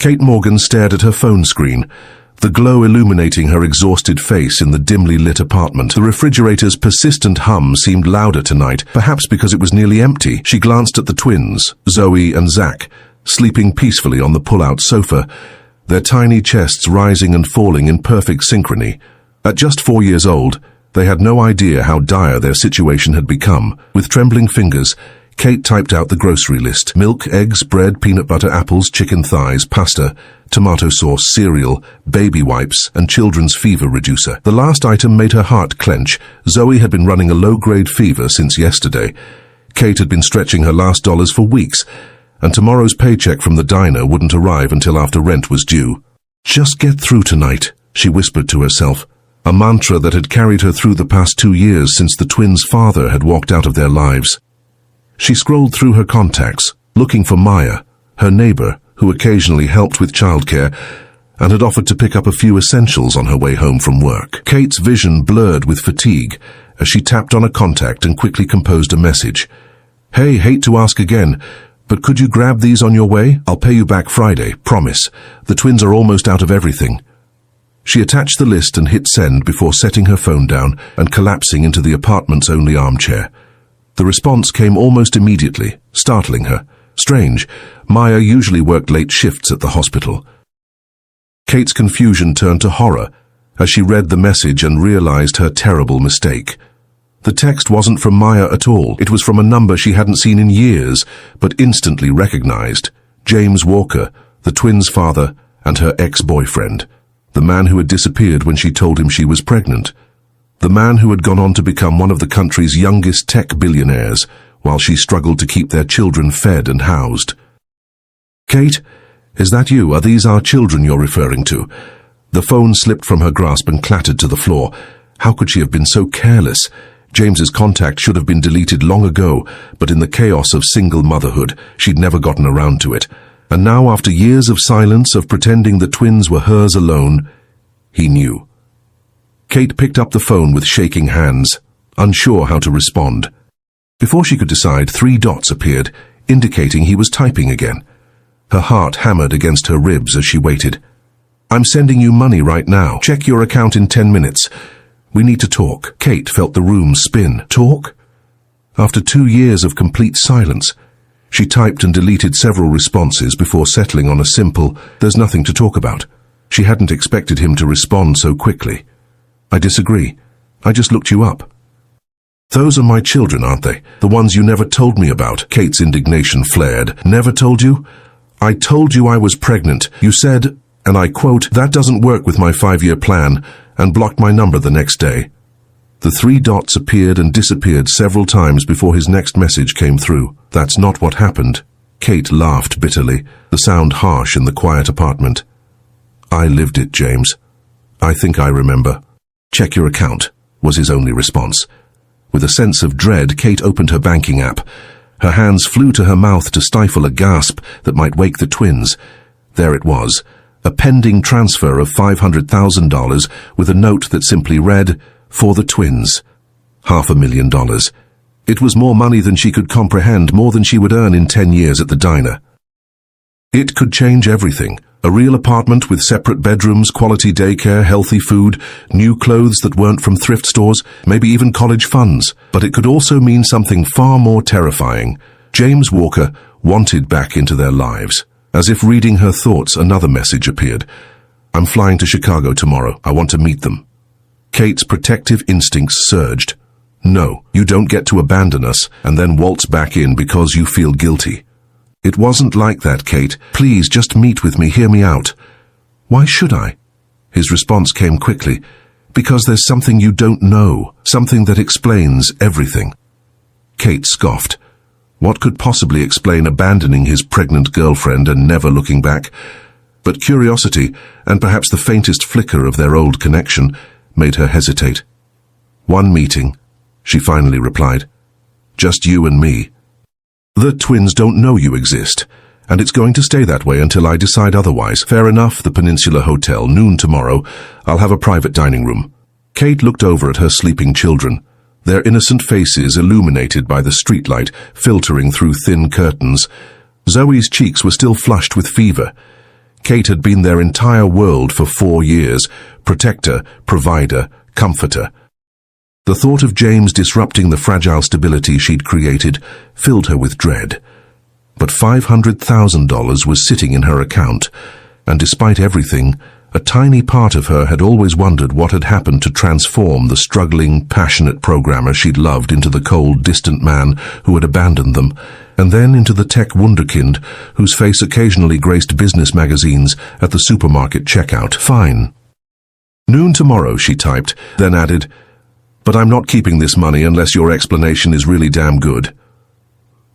Kate Morgan stared at her phone screen, the glow illuminating her exhausted face in the dimly lit apartment. The refrigerator's persistent hum seemed louder tonight, perhaps because it was nearly empty. She glanced at the twins, Zoe and Zach, sleeping peacefully on the pull-out sofa, their tiny chests rising and falling in perfect synchrony. At just 4 years old, they had no idea how dire their situation had become. With trembling fingers, Kate typed out the grocery list: milk, eggs, bread, peanut butter, apples, chicken thighs, pasta, tomato sauce, cereal, baby wipes, and children's fever reducer. The last item made her heart clench. Zoe had been running a low-grade fever since yesterday. Kate had been stretching her last dollars for weeks, and tomorrow's paycheck from the diner wouldn't arrive until after rent was due. Just get through tonight, she whispered to herself, a mantra that had carried her through the past 2 years since the twins' father had walked out of their lives. She scrolled through her contacts, looking for Maya, her neighbor, who occasionally helped with childcare and had offered to pick up a few essentials on her way home from work. Kate's vision blurred with fatigue as she tapped on a contact and quickly composed a message. "Hey, hate to ask again, but could you grab these on your way? I'll pay you back Friday, promise. The twins are almost out of everything." She attached the list and hit send before setting her phone down and collapsing into the apartment's only armchair. The response came almost immediately, startling her. Strange, Maya usually worked late shifts at the hospital. Kate's confusion turned to horror as she read the message and realized her terrible mistake. The text wasn't from Maya at all. It was from a number she hadn't seen in years, but instantly recognized. James Walker, the twins' father, and her ex-boyfriend. The man who had disappeared when she told him she was pregnant. The man who had gone on to become one of the country's youngest tech billionaires, while she struggled to keep their children fed and housed. "Kate, is that you? Are these our children you're referring to?" The phone slipped from her grasp and clattered to the floor. How could she have been so careless? James's contact should have been deleted long ago, but in the chaos of single motherhood, she'd never gotten around to it. And now, after years of silence, of pretending the twins were hers alone, he knew. Kate picked up the phone with shaking hands, unsure how to respond. Before she could decide, 3 dots appeared, indicating he was typing again. Her heart hammered against her ribs as she waited. "I'm sending you money right now. Check your account in 10 minutes. We need to talk." Kate felt the room spin. Talk? After 2 years of complete silence, she typed and deleted several responses before settling on a simple, "There's nothing to talk about." She hadn't expected him to respond so quickly. "I disagree. I just looked you up." "Those are my children, aren't they? The ones you never told me about." Kate's indignation flared. "Never told you? I told you I was pregnant. You said, and I quote, 'That doesn't work with my 5-year plan,' and blocked my number the next day." The 3 dots appeared and disappeared several times before his next message came through. "That's not what happened." Kate laughed bitterly, the sound harsh in the quiet apartment. "I lived it, James. I think I remember." "Check your account," was his only response. With a sense of dread, Kate opened her banking app. Her hands flew to her mouth to stifle a gasp that might wake the twins. There it was, a pending transfer of $500,000 with a note that simply read, "For the twins." $500,000. It was more money than she could comprehend, more than she would earn in 10 years at the diner. It could change everything. A real apartment with separate bedrooms, quality daycare, healthy food, new clothes that weren't from thrift stores, maybe even college funds. But it could also mean something far more terrifying. James Walker wanted back into their lives. As if reading her thoughts, another message appeared. "I'm flying to Chicago tomorrow. I want to meet them." Kate's protective instincts surged. "No, you don't get to abandon us and then waltz back in because you feel guilty." "It wasn't like that, Kate. Please, just meet with me, hear me out." "Why should I?" His response came quickly. "Because there's something you don't know, something that explains everything." Kate scoffed. What could possibly explain abandoning his pregnant girlfriend and never looking back? But curiosity, and perhaps the faintest flicker of their old connection, made her hesitate. "One meeting," she finally replied. "Just you and me. The twins don't know you exist, and it's going to stay that way until I decide otherwise." "Fair enough, the Peninsula Hotel, noon tomorrow. I'll have a private dining room." Kate looked over at her sleeping children, their innocent faces illuminated by the streetlight filtering through thin curtains. Zoe's cheeks were still flushed with fever. Kate had been their entire world for 4 years, protector, provider, comforter. The thought of James disrupting the fragile stability she'd created filled her with dread. But $500,000 was sitting in her account, and despite everything, a tiny part of her had always wondered what had happened to transform the struggling, passionate programmer she'd loved into the cold, distant man who had abandoned them, and then into the tech wunderkind whose face occasionally graced business magazines at the supermarket checkout. Fine. Noon tomorrow, she typed, then added, "But I'm not keeping this money unless your explanation is really damn good."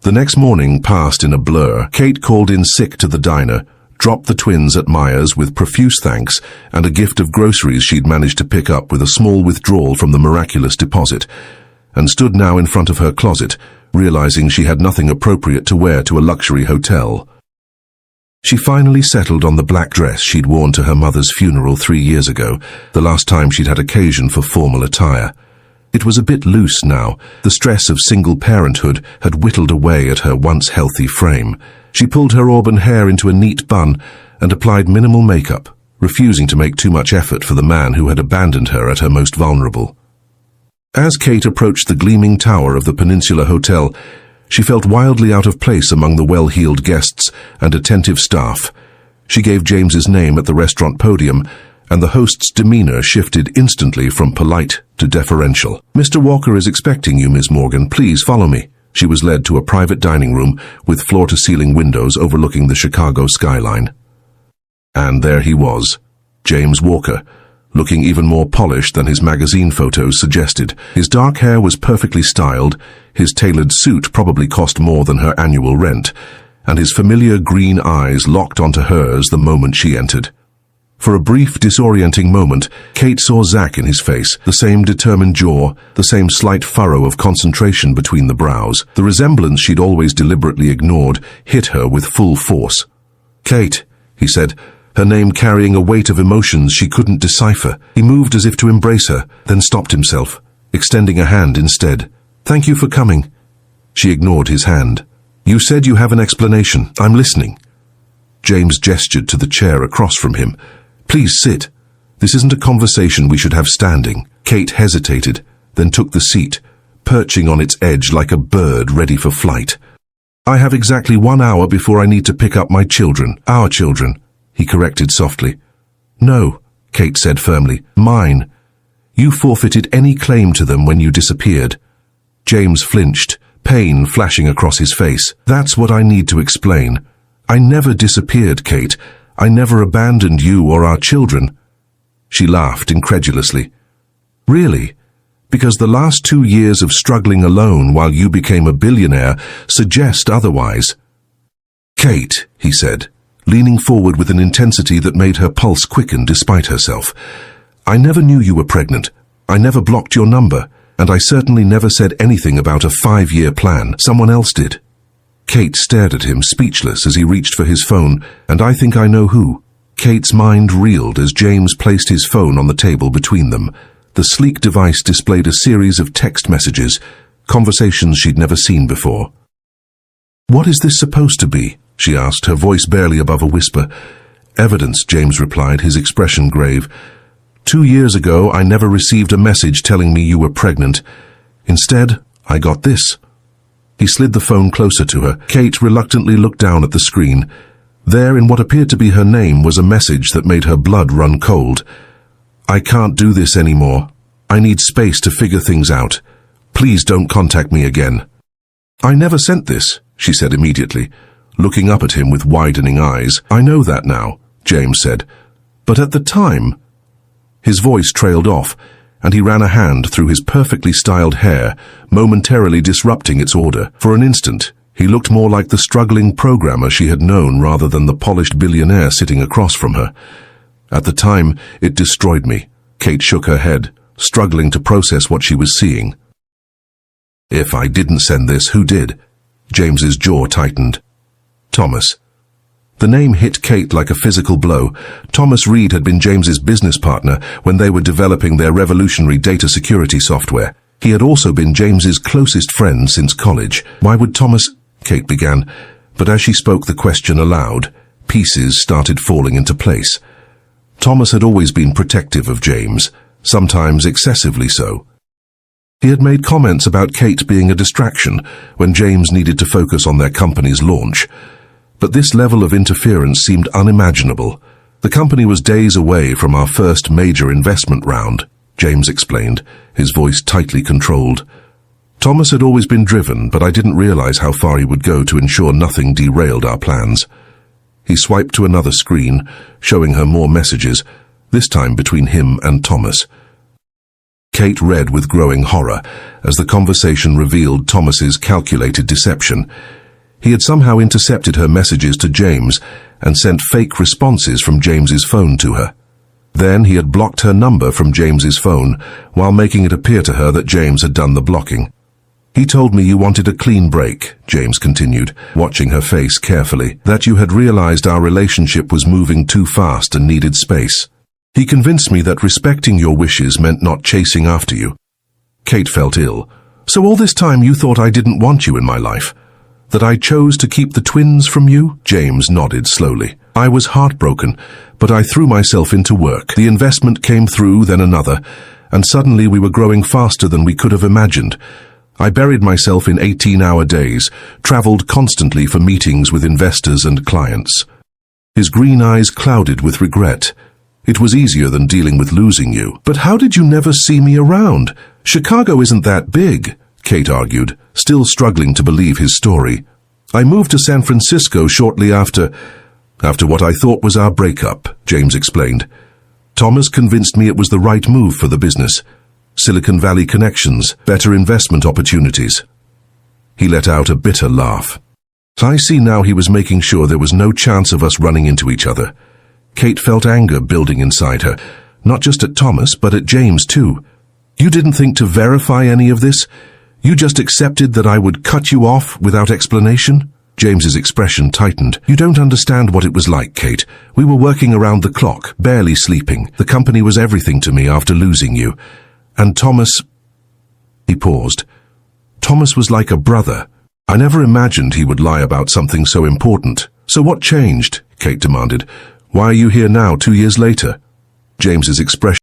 The next morning passed in a blur. Kate called in sick to the diner, dropped the twins at Myers with profuse thanks and a gift of groceries she'd managed to pick up with a small withdrawal from the miraculous deposit, and stood now in front of her closet, realizing she had nothing appropriate to wear to a luxury hotel. She finally settled on the black dress she'd worn to her mother's funeral 3 years ago, the last time she'd had occasion for formal attire. It was a bit loose now. The stress of single parenthood had whittled away at her once healthy frame. She pulled her auburn hair into a neat bun and applied minimal makeup, refusing to make too much effort for the man who had abandoned her at her most vulnerable. As Kate approached the gleaming tower of the Peninsula Hotel, she felt wildly out of place among the well-heeled guests and attentive staff. She gave James's name at the restaurant podium, and the host's demeanor shifted instantly from polite to deferential. "Mr. Walker is expecting you, Miss Morgan. Please follow me." She was led to a private dining room with floor-to-ceiling windows overlooking the Chicago skyline. And there he was, James Walker, looking even more polished than his magazine photos suggested. His dark hair was perfectly styled, his tailored suit probably cost more than her annual rent, and his familiar green eyes locked onto hers the moment she entered. For a brief, disorienting moment, Kate saw Zach in his face, the same determined jaw, the same slight furrow of concentration between the brows. The resemblance she'd always deliberately ignored hit her with full force. "Kate," he said, her name carrying a weight of emotions she couldn't decipher. He moved as if to embrace her, then stopped himself, extending a hand instead. "Thank you for coming." She ignored his hand. "You said you have an explanation. I'm listening." James gestured to the chair across from him. "Please sit. This isn't a conversation we should have standing." Kate hesitated, then took the seat, perching on its edge like a bird ready for flight. "I have exactly 1 hour before I need to pick up my children. Our children," he corrected softly. "No," Kate said firmly. "Mine. You forfeited any claim to them when you disappeared." James flinched, pain flashing across his face. "That's what I need to explain. I never disappeared, Kate. I never abandoned you or our children." She laughed incredulously. "Really? Because the last 2 years of struggling alone while you became a billionaire suggest otherwise." "Kate," he said, leaning forward with an intensity that made her pulse quicken despite herself, "I never knew you were pregnant. I never blocked your number, and I certainly never said anything about a 5-year plan. Someone else did." Kate stared at him, speechless, as he reached for his phone, and "I think I know who." Kate's mind reeled as James placed his phone on the table between them. The sleek device displayed a series of text messages, conversations she'd never seen before. "What is this supposed to be?" she asked, her voice barely above a whisper. "Evidence," James replied, his expression grave. 2 years ago, I never received a message telling me you were pregnant. Instead, I got this." He slid the phone closer to her. Kate reluctantly looked down at the screen. There, in what appeared to be her name, was a message that made her blood run cold. "I can't do this anymore. I need space to figure things out. Please don't contact me again." "I never sent this," she said immediately, looking up at him with widening eyes. "I know that now," James said. "But at the time—" His voice trailed off, and he ran a hand through his perfectly styled hair, momentarily disrupting its order. For an instant, he looked more like the struggling programmer she had known rather than the polished billionaire sitting across from her. "At the time, it destroyed me." Kate shook her head, struggling to process what she was seeing. "If I didn't send this, who did?" James's jaw tightened. "Thomas." The name hit Kate like a physical blow. Thomas Reed had been James's business partner when they were developing their revolutionary data security software. He had also been James's closest friend since college. "Why would Thomas—" Kate began, but as she spoke the question aloud, Pieces started falling into place. Thomas had always been protective of James, sometimes excessively so. He had made comments about Kate being a distraction when James needed to focus on their company's launch. But this level of interference seemed unimaginable. The company was days away from our first major investment round, James explained, his voice tightly controlled. Thomas had always been driven, but I didn't realize how far he would go to ensure nothing derailed our plans. He swiped to another screen, showing her more messages, this time between him and Thomas. Kate read with growing horror as the conversation revealed Thomas's calculated deception. He had somehow intercepted her messages to James and sent fake responses from James's phone to her. Then he had blocked her number from James's phone while making it appear to her that James had done the blocking. He told me you wanted a clean break, James continued, watching her face carefully, that you had realized our relationship was moving too fast and needed space. He convinced me that respecting your wishes meant not chasing after you. Kate felt ill. So all this time you thought I didn't want you in my life? That I chose to keep the twins from you? James nodded slowly. I was heartbroken, but I threw myself into work. The investment came through, then another, and suddenly we were growing faster than we could have imagined. I buried myself in 18-hour days, traveled constantly for meetings with investors and clients. His green eyes clouded with regret. It was easier than dealing with losing you. But how did you never see me around? Chicago isn't that big, Kate argued, still struggling to believe his story. I moved to San Francisco shortly after what I thought was our breakup, James explained. Thomas convinced me it was the right move for the business. Silicon Valley connections, better investment opportunities. He let out a bitter laugh. I see now he was making sure there was no chance of us running into each other. Kate felt anger building inside her, not just at Thomas, but at James too. You didn't think to verify any of this? You just accepted that I would cut you off without explanation? James's expression tightened. You don't understand what it was like, Kate. We were working around the clock, barely sleeping. The company was everything to me after losing you. And Thomas... He paused. Thomas was like a brother. I never imagined he would lie about something so important. So what changed? Kate demanded. Why are you here now, 2 years later? James's expression